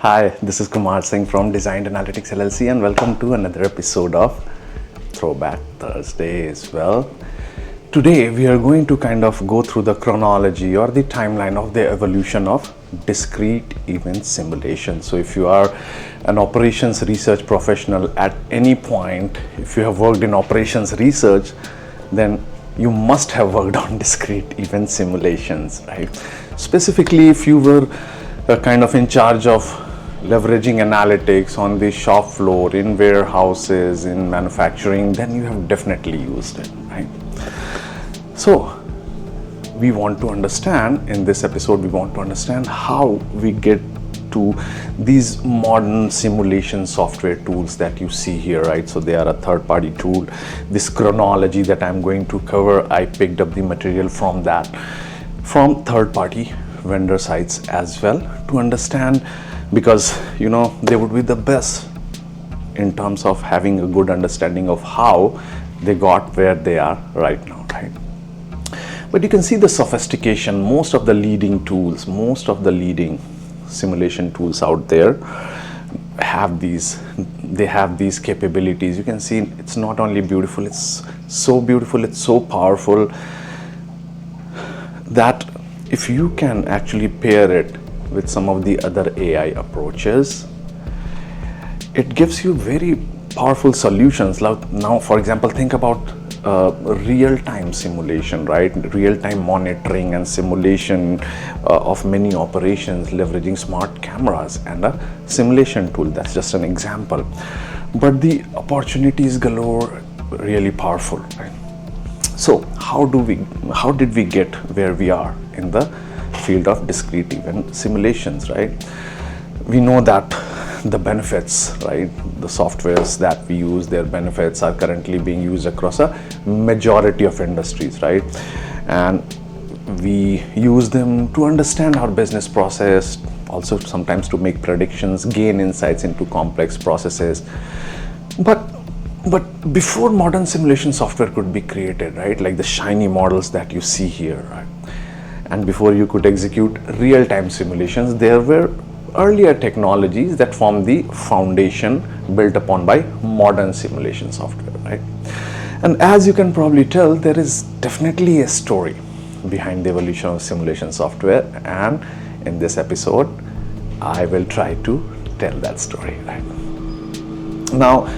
Hi, this is Kumar Singh from Designed Analytics LLC and welcome to another episode of Throwback Thursday as well. Today we are going to kind of go through the chronology or the timeline of the evolution of discrete event simulation. So if you are an operations research professional at any point, if you have worked in operations research, then you must have worked on discrete event simulations, right? Specifically, if you were kind of in charge of leveraging analytics on the shop floor, in warehouses, in manufacturing, then you have definitely used it, right? So we want to understand, in this episode, we want to understand how we get to these modern simulation software tools that you see here, right? So they are a third-party tool. This chronology that I'm going to cover, I picked up the material from third-party vendor sites as well to understand, because they would be the best in terms of having a good understanding of how they got where they are right now, right? But you can see the sophistication. Most of the leading tools, most of the leading simulation tools out there have these capabilities. You can see it's not only beautiful, it's so powerful that if you can actually pair it with some of the other AI approaches, it gives you very powerful solutions. Now, for example, think about real-time simulation, right? Real-time monitoring and simulation of many operations leveraging smart cameras and a simulation tool. That's just an example. But the opportunities galore, really powerful, right? So how did we get where we are in the field of discrete event simulations, right? We know that the benefits, right? The softwares that we use, their benefits are currently being used across a majority of industries, right? And we use them to understand our business process, also sometimes to make predictions, gain insights into complex processes. But before modern simulation software could be created, right? Like the shiny models that you see here, right? And before you could execute real-time simulations, there were earlier technologies that form the foundation built upon by modern simulation software, right? And as you can probably tell, there is definitely a story behind the evolution of simulation software, and in this episode I will try to tell that story, right? Now,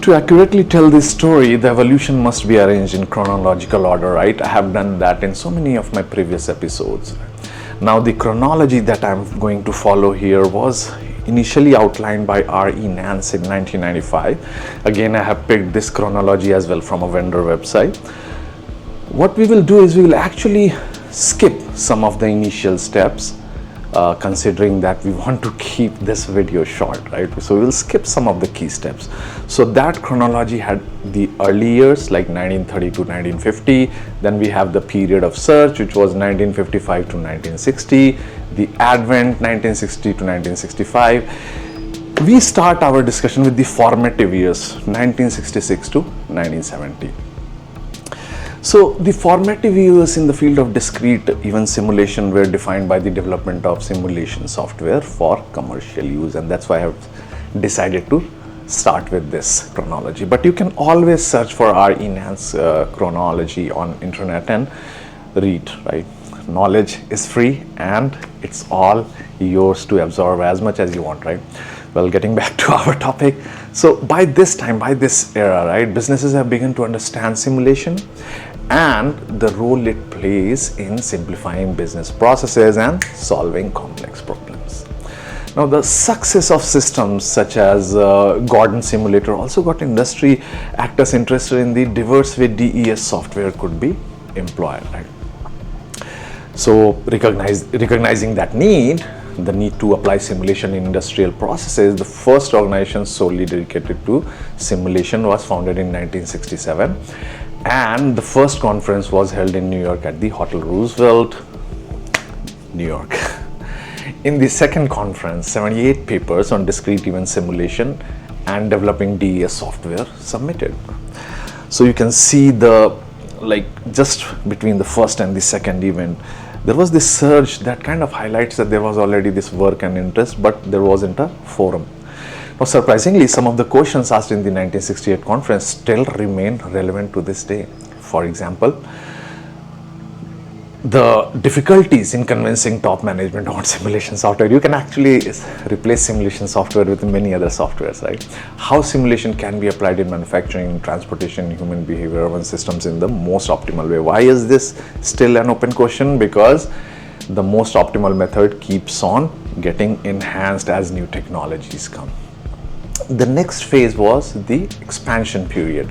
to accurately tell this story, the evolution must be arranged in chronological order, right? I have done that in so many of my previous episodes. Now, the chronology that I'm going to follow here was initially outlined by R.E. Nance in 1995. Again, I have picked this chronology as well from a vendor website. What we will do is we will actually skip some of the initial steps, considering that we want to keep this video short, right? So we'll skip some of the key steps. So that chronology had the early years like 1930 to 1950. Then we have the period of search, which was 1955 to 1960, the advent 1960 to 1965. We start our discussion with the formative years 1966 to 1970. So the formative years in the field of discrete event simulation were defined by the development of simulation software for commercial use, and that's why I have decided to start with this chronology. But you can always search for R.E. Nance chronology on internet and read, right? Knowledge is free and it's all yours to absorb as much as you want, right? Well, getting back to our topic. So by this era, right, businesses have begun to understand simulation and the role it plays in simplifying business processes and solving complex problems. Now, the success of systems such as Gordon Simulator also got industry actors interested in the diverse way DES software could be employed, right? So recognizing that the need to apply simulation in industrial processes, the first organization solely dedicated to simulation was founded in 1967, and the first conference was held in New York at the Hotel Roosevelt, New York. In the second conference, 78 papers on discrete event simulation and developing DES software submitted. So you can see just between the first and the second event, there was this surge that kind of highlights that there was already this work and interest, but there wasn't a forum. Now, surprisingly, some of the questions asked in the 1968 conference still remain relevant to this day. For example, the difficulties in convincing top management on simulation software. You can actually replace simulation software with many other softwares, right? How simulation can be applied in manufacturing, transportation, human behavior, urban systems in the most optimal way. Why is this still an open question? Because the most optimal method keeps on getting enhanced as new technologies come. The next phase was the expansion period,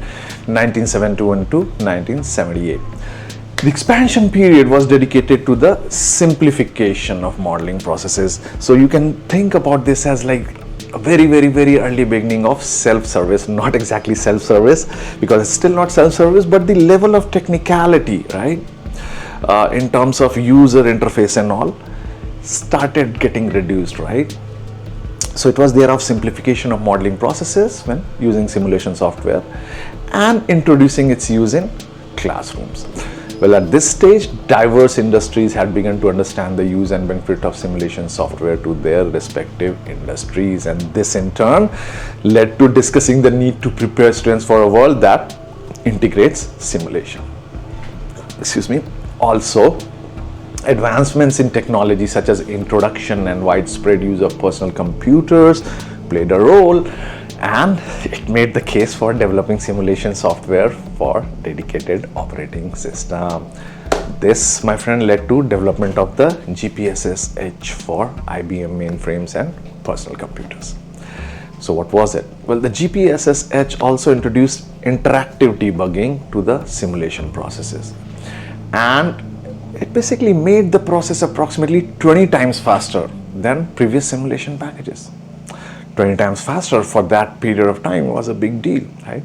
1971 to 1978. The expansion period was dedicated to the simplification of modeling processes. So you can think about this as like a very, very, very early beginning of self-service, not exactly self-service because it's still not self-service, but the level of technicality, right, in terms of user interface and all, started getting reduced, right? So it was there of simplification of modeling processes when using simulation software and introducing its use in classrooms. Well, at this stage, diverse industries had begun to understand the use and benefit of simulation software to their respective industries, and this in turn led to discussing the need to prepare students for a world that integrates simulation. Also, advancements in technology such as introduction and widespread use of personal computers played a role, and it made the case for developing simulation software for dedicated operating system. This, my friend, led to development of the GPSS-H for IBM mainframes and personal computers. So what was it? Well, the GPSS-H also introduced interactive debugging to the simulation processes, and it basically made the process approximately 20 times faster than previous simulation packages. 20 times faster for that period of time was a big deal, right?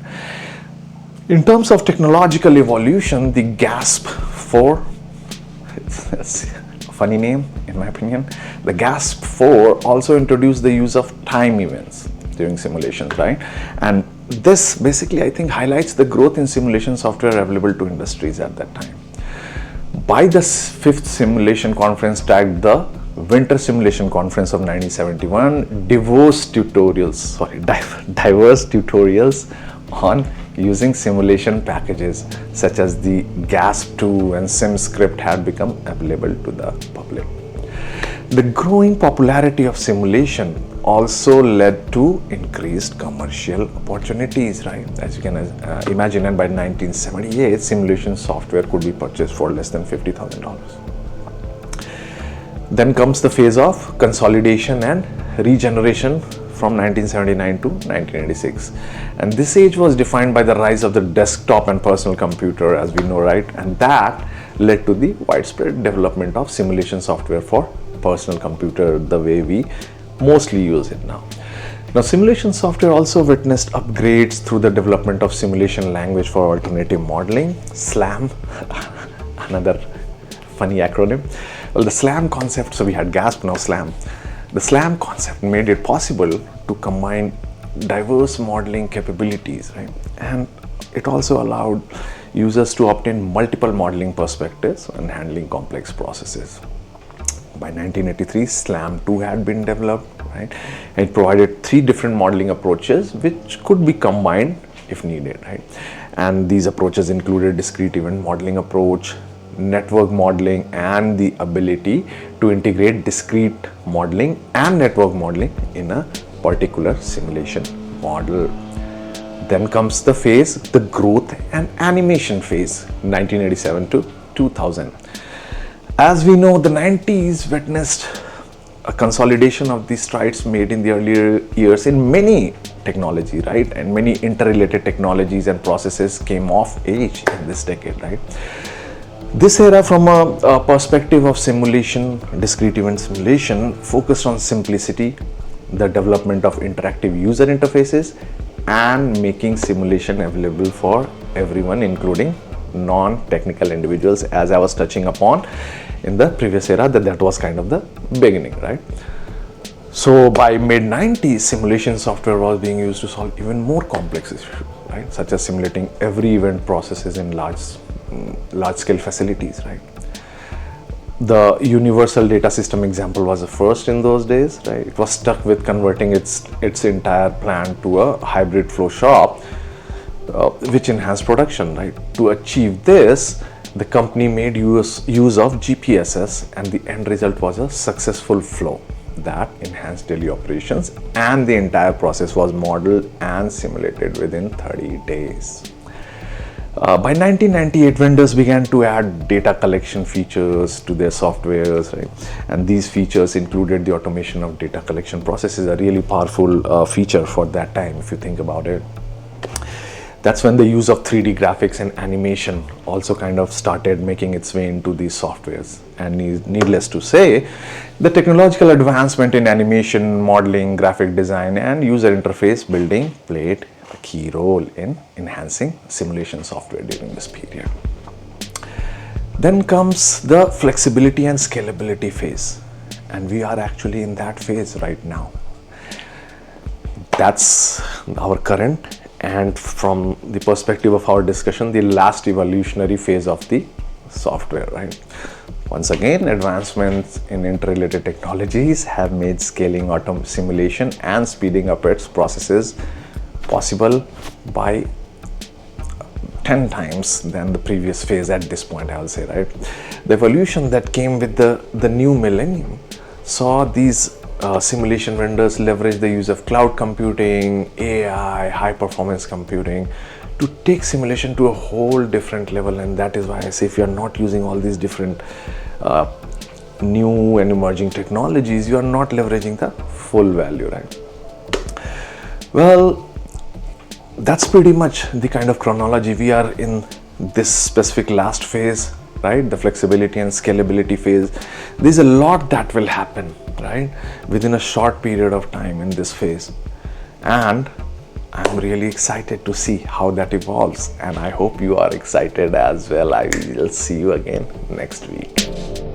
In terms of technological evolution, the GASP-4, it's a funny name in my opinion, the GASP-4 also introduced the use of time events during simulations, right? And this basically, I think, highlights the growth in simulation software available to industries at that time. By the fifth simulation conference, tagged the Winter Simulation Conference of 1971, diverse tutorials on using simulation packages such as the GASP2 and SimScript had become available to the public. The growing popularity of simulation also led to increased commercial opportunities, right? As you can imagine, and by 1978, simulation software could be purchased for less than $50,000. Then comes the phase of consolidation and regeneration from 1979 to 1986. And this age was defined by the rise of the desktop and personal computer, as we know, right? And that led to the widespread development of simulation software for personal computer, the way we mostly use it now. Now, simulation software also witnessed upgrades through the development of simulation language for alternative modeling, SLAM, another funny acronym. Well, the SLAM concept, so we had GASP, now SLAM. The SLAM concept made it possible to combine diverse modeling capabilities, right? And it also allowed users to obtain multiple modeling perspectives when handling complex processes. By 1983, SLAM 2 had been developed, right? It provided 3 different modeling approaches which could be combined if needed, right? And these approaches included discrete event modeling approach, network modeling, and the ability to integrate discrete modeling and network modeling in a particular simulation model. Then comes the phase, the growth and animation phase, 1987 to 2000. As we know, the 90s witnessed a consolidation of the strides made in the earlier years in many technology, right? And many interrelated technologies and processes came of age in this decade, right? This era, from a perspective of simulation, discrete event simulation, focused on simplicity, the development of interactive user interfaces, and making simulation available for everyone, including non-technical individuals, as I was touching upon in the previous era, that was kind of the beginning, right? So by mid-90s, simulation software was being used to solve even more complex issues, right? Such as simulating every event processes in large-scale facilities, right? The universal data system example was the first in those days, right? It was stuck with converting its entire plant to a hybrid flow shop, which enhanced production, right? To achieve this, the company made use of GPSs, and the end result was a successful flow that enhanced daily operations, and the entire process was modeled and simulated within 30 days. By 1998, vendors began to add data collection features to their softwares, right? And these features included the automation of data collection processes, a really powerful feature for that time, if you think about it. That's when the use of 3D graphics and animation also kind of started making its way into these softwares. And needless to say, the technological advancement in animation, modeling, graphic design, and user interface building played a key role in enhancing simulation software during this period. Then comes the flexibility and scalability phase, and we are actually in that phase right now. That's our current, and from the perspective of our discussion, the last evolutionary phase of the software, right? Once again, advancements in interrelated technologies have made scaling simulation and speeding up its processes possible by 10 times than the previous phase at this point, I will say, right? The evolution that came with the new millennium saw these simulation vendors leverage the use of cloud computing, AI, high performance computing to take simulation to a whole different level. And that is why I say, if you are not using all these different new and emerging technologies, you are not leveraging the full value, right? Well, that's pretty much the kind of chronology. We are in this specific last phase, right? The flexibility and scalability phase. There's a lot that will happen, right, within a short period of time in this phase. And I'm really excited to see how that evolves. And I hope you are excited as well. I will see you again next week.